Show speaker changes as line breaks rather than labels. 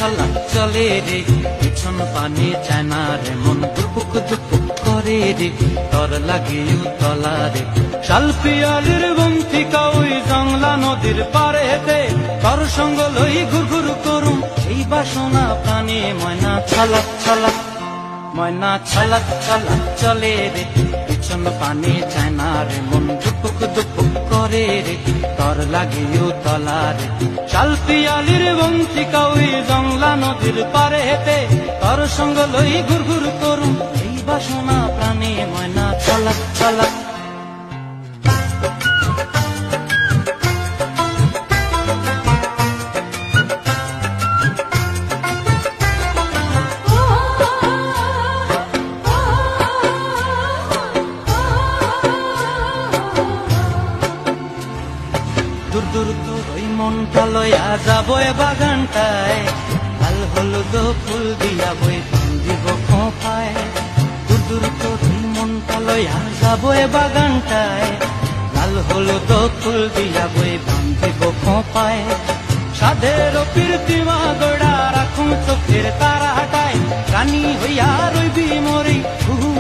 ছলা চলে রে, পিছন পানে চায় না রে, মন দুপুক দুপুক করে রে, তর লাগে উতলা রে। শাল পিয়ালির বন্তিকা ওই জংলা নদীর পারেতে, তর সঙ্গ লই ঘুর ঘুর করুম এই বাসনা প্রাণে। ময়না ছলা ছলা, ময়না ছলা ছলা চলে রে, পিছন পানে চায় না রে, মন দুপুক দুপুক করে রে, তর লাগে উতলা রে। শাল পিয়ালির বন্তিকা ওই জংলা নদীর পারেতে, তর সঙ্গ লই ঘুর ঘুর করুম এই বাসনা প্রাণে। ময়না ছলা ছলা। দূর দূর তোর ওই মনটা লয়া যাবো এ বাগানটায়, লাল হলুদ ফুল দিয়া বই দিব খোঁপায়। দূর দূর তোর ওই মনটা লয়া যাবো এ বাগানটায়, লাল হলুদ ফুল দিয়া বই দিব খোঁপায়। সাধের প্রীতিমা গোড়া রাখুন চোখের তারা হাটায়, রানী হইয়া রইবি মরি ঘুঘু